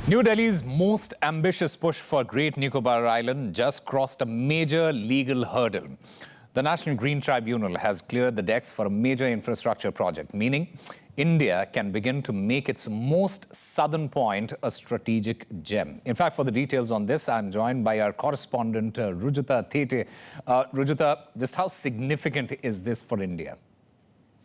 New Delhi's most ambitious push for Great Nicobar Island just crossed a major legal hurdle. The National Green Tribunal has cleared the decks for a major infrastructure project, meaning India can begin to make its most southern point a strategic gem. In fact, for the details on this, I'm joined by our correspondent, Rujita Thete. Rujita, just how significant is this for India?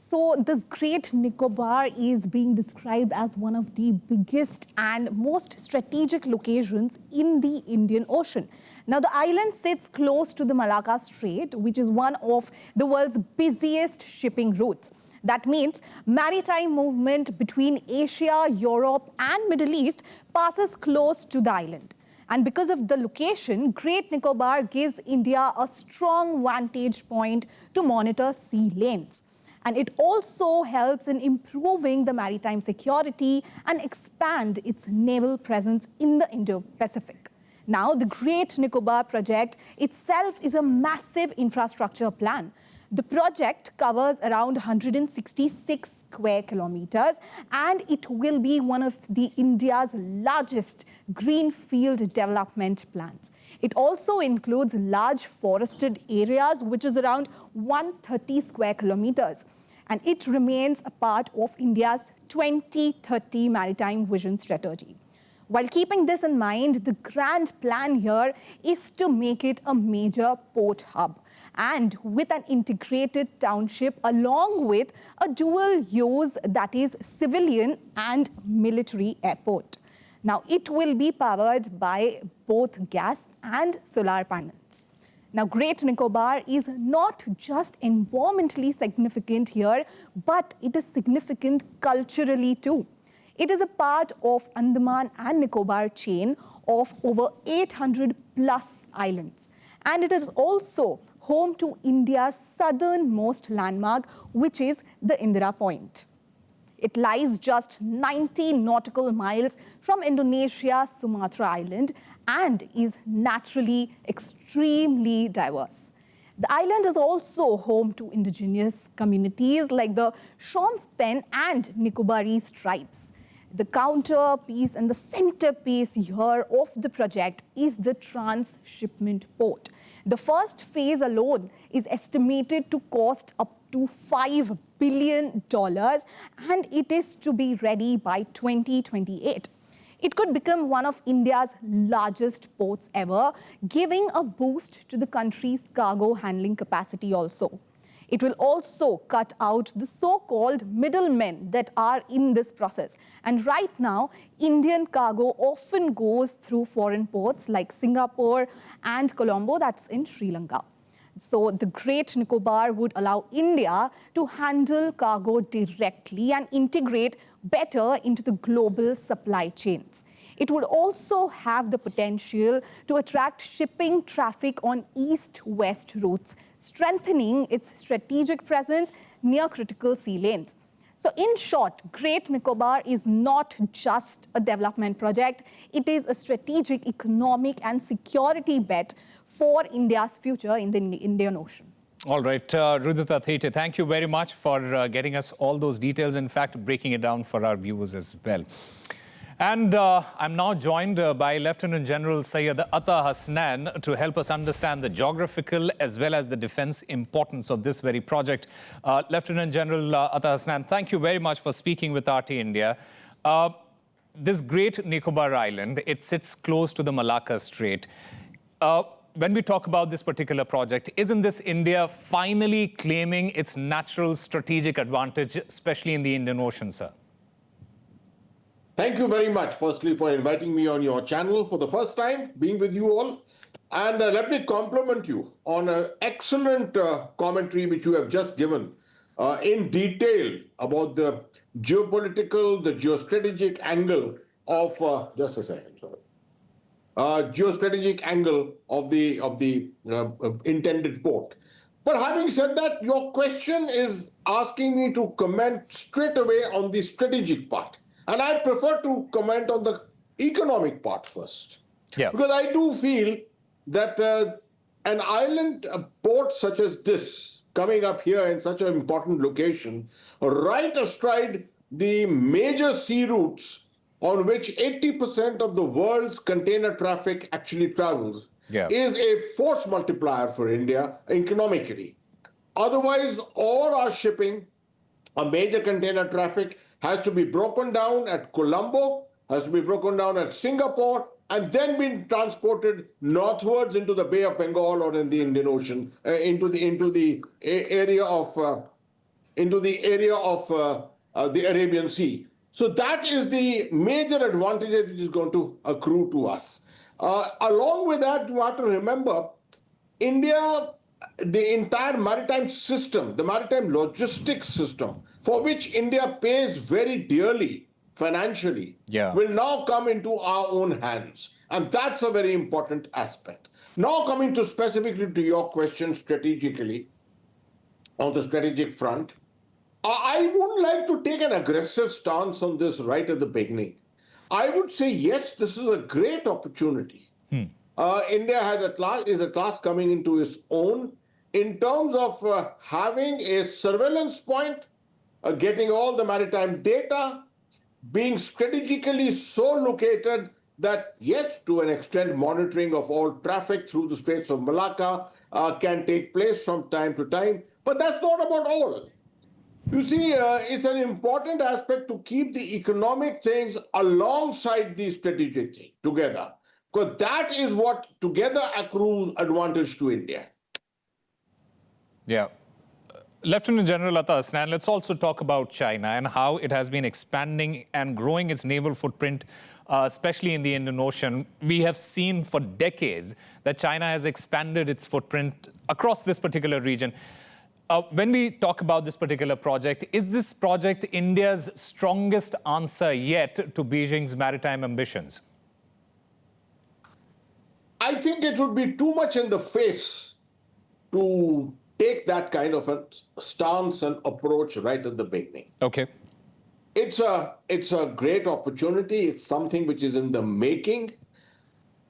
So this Great Nicobar is being described as one of the biggest and most strategic locations in the Indian Ocean. Now, the island sits close to the Malacca Strait, which is one of the world's busiest shipping routes. That means maritime movement between Asia, Europe and Middle East passes close to the island. And because of the location, Great Nicobar gives India a strong vantage point to monitor sea lanes. And it also helps in improving the maritime security and expand its naval presence in the Indo-Pacific. Now, the Great Nicobar project itself is a massive infrastructure plan. The project covers around 166 square kilometers, and it will be one of India's largest greenfield development plans. It also includes large forested areas, which is around 130 square kilometers. And it remains a part of India's 2030 maritime vision strategy. While keeping this in mind, the grand plan here is to make it a major port hub and with an integrated township along with a dual use, that is civilian and military airport. Now, it will be powered by both gas and solar panels. Now, Great Nicobar is not just environmentally significant here, but it is significant culturally too. It is a part of Andaman and Nicobar chain of over 800 plus islands. And it is also home to India's southernmost landmark, which is the Indira Point. It lies just 90 nautical miles from Indonesia's Sumatra Island and is naturally extremely diverse. The island is also home to indigenous communities like the Shompen and Nicobarese tribes. The counterpiece and the centerpiece here of the project is the transshipment port. The first phase alone is estimated to cost up to $5 billion, and it is to be ready by 2028. It could become one of India's largest ports ever, giving a boost to the country's cargo handling capacity also. It will also cut out the so-called middlemen that are in this process. And right now, Indian cargo often goes through foreign ports like Singapore and Colombo, that's in Sri Lanka. So the Great Nicobar would allow India to handle cargo directly and integrate better into the global supply chains. It would also have the potential to attract shipping traffic on east-west routes, strengthening its strategic presence near critical sea lanes. So in short, Great Nicobar is not just a development project. It is a strategic, economic and security bet for India's future in the Indian Ocean. All right, Rujita Thete, thank you very much for getting us all those details, in fact, breaking it down for our viewers as well. And I'm now joined by Lieutenant General Syed Atta Hasnan to help us understand the geographical as well as the defense importance of this very project. Lieutenant General Atta Hasnan, thank you very much for speaking with RT India. This Great Nicobar Island, it sits close to the Malacca Strait. When we talk about this particular project, isn't this India finally claiming its natural strategic advantage, especially in the Indian Ocean, sir? Thank you very much, firstly, for inviting me on your channel for the first time, being with you all. And let me compliment you on an excellent commentary which you have just given in detail about the geopolitical, the geostrategic angle of, just a second, sorry. Geostrategic angle of the intended port. But having said that, your question is asking me to comment straight away on the strategic part. And I prefer to comment on the economic part first. Yeah. Because I do feel that an island port such as this, coming up here in such an important location, right astride the major sea routes on which 80% of the world's container traffic actually travels, is a force multiplier for India economically. Otherwise, all our shipping, a major container traffic, has to be broken down at Colombo, has to be broken down at Singapore, and then being transported northwards into the Bay of Bengal or in the Indian Ocean, into the area of the Arabian Sea. So that is the major advantage which is going to accrue to us. Along with that, you have to remember, India, the entire maritime system, the maritime logistics system, for which India pays very dearly financially, will now come into our own hands. And that's a very important aspect. Now coming to specifically to your question strategically, on the strategic front, I would like to take an aggressive stance on this right at the beginning. I would say, yes, this is a great opportunity. India is at last coming into its own in terms of having a surveillance point, getting all the maritime data, being strategically so located that, yes, to an extent, monitoring of all traffic through the Straits of Malacca can take place from time to time. But that's not about all. You see, it's an important aspect to keep the economic things alongside the strategic thing together, because that is what together accrues advantage to India. Yeah. Lieutenant General Atta Hasnain, let's also talk about China and how it has been expanding and growing its naval footprint, especially in the Indian Ocean. We have seen for decades that China has expanded its footprint across this particular region. When we talk about this particular project, is this project India's strongest answer yet to Beijing's maritime ambitions? I think it would be too much in the face to take that kind of a stance and approach right at the beginning. Okay. It's a great opportunity. It's something which is in the making.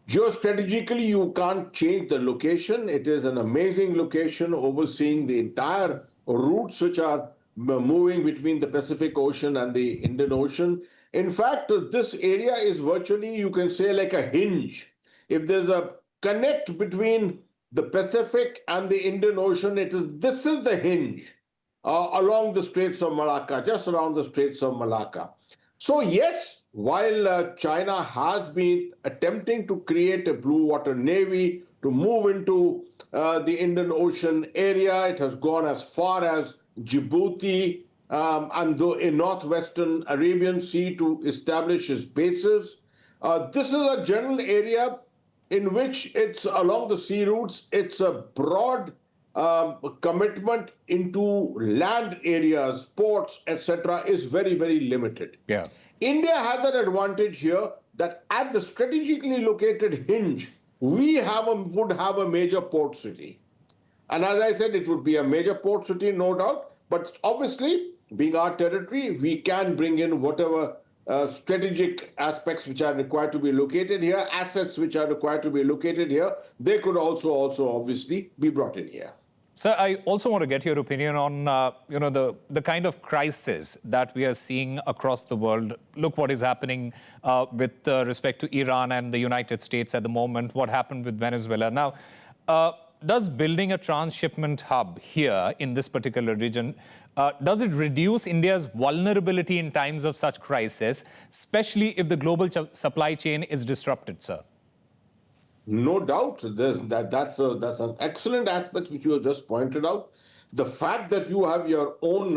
Geostrategically, you can't change the location. It is an amazing location overseeing the entire routes which are moving between the Pacific Ocean and the Indian Ocean. In fact, this area is virtually, you can say, like a hinge. If there's a connect between the Pacific and the Indian Ocean, this is the hinge along the Straits of Malacca, just around the Straits of Malacca. So yes, while China has been attempting to create a blue water navy to move into the Indian Ocean area, it has gone as far as Djibouti and in northwestern Arabian Sea to establish its bases. This is a general area in which it's along the sea routes, it's a broad commitment into land areas, ports, etc. is very, very limited. Yeah. India has an advantage here that at the strategically located hinge, we would have a major port city. And as I said, it would be a major port city, no doubt. But obviously, being our territory, we can bring in whatever strategic aspects which are required to be located here, assets which are required to be located here. They could also obviously be brought in here. Sir, I also want to get your opinion on, the kind of crisis that we are seeing across the world. Look what is happening with respect to Iran and the United States at the moment, what happened with Venezuela. Now, does building a transshipment hub here in this particular region, does it reduce India's vulnerability in times of such crisis, especially if the global supply chain is disrupted, sir? No doubt, that's an excellent aspect which you have just pointed out. The fact that you have your own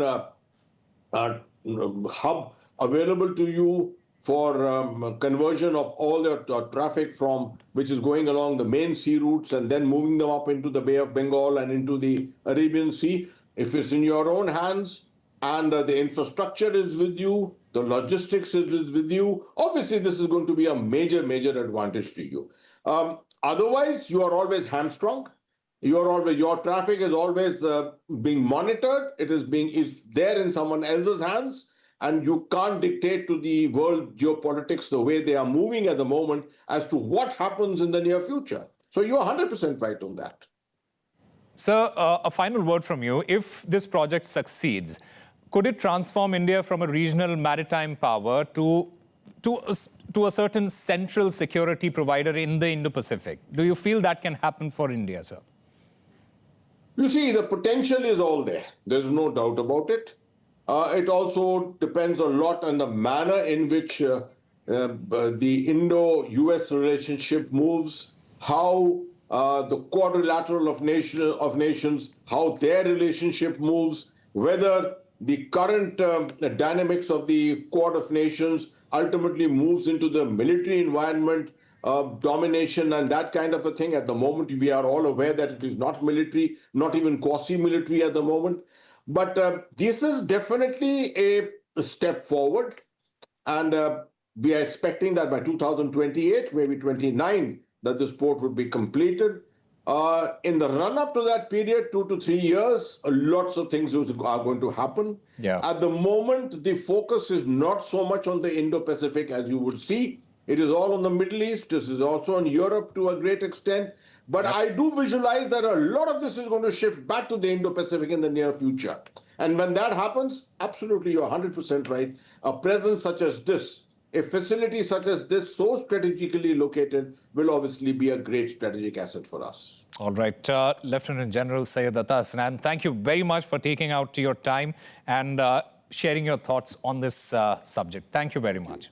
hub available to you for conversion of all your traffic from which is going along the main sea routes and then moving them up into the Bay of Bengal and into the Arabian Sea, if it's in your own hands and the infrastructure is with you, the logistics is with you, obviously this is going to be a major advantage to you. Otherwise, you are always hamstrung. Your traffic is always being monitored. It's there in someone else's hands, and you can't dictate to the world geopolitics the way they are moving at the moment as to what happens in the near future. So you're 100% right on that. Sir, a final word from you. If this project succeeds, could it transform India from a regional maritime power to to a certain central security provider in the Indo-Pacific. Do you feel that can happen for India, sir? You see, the potential is all there. There's no doubt about it. It also depends a lot on the manner in which the Indo-US relationship moves, how the quadrilateral of nations, how their relationship moves, whether the current dynamics of the Quad of Nations ultimately moves into the military environment, domination and that kind of a thing. At the moment, we are all aware that it is not military, not even quasi-military at the moment. But this is definitely a step forward. And we are expecting that by 2028, maybe 29, that this port would be completed. In the run-up to that period, 2 to 3 years, lots of things are going to happen. Yeah. At the moment, the focus is not so much on the Indo-Pacific as you would see. It is all on the Middle East. This is also on Europe to a great extent. But I do visualize that a lot of this is going to shift back to the Indo-Pacific in the near future. And when that happens, absolutely, you're 100% right. A presence such as this, a facility such as this, so strategically located, will obviously be a great strategic asset for us. All right. Lieutenant General Syed Atas, and thank you very much for taking out your time and sharing your thoughts on this subject. Thank you very much.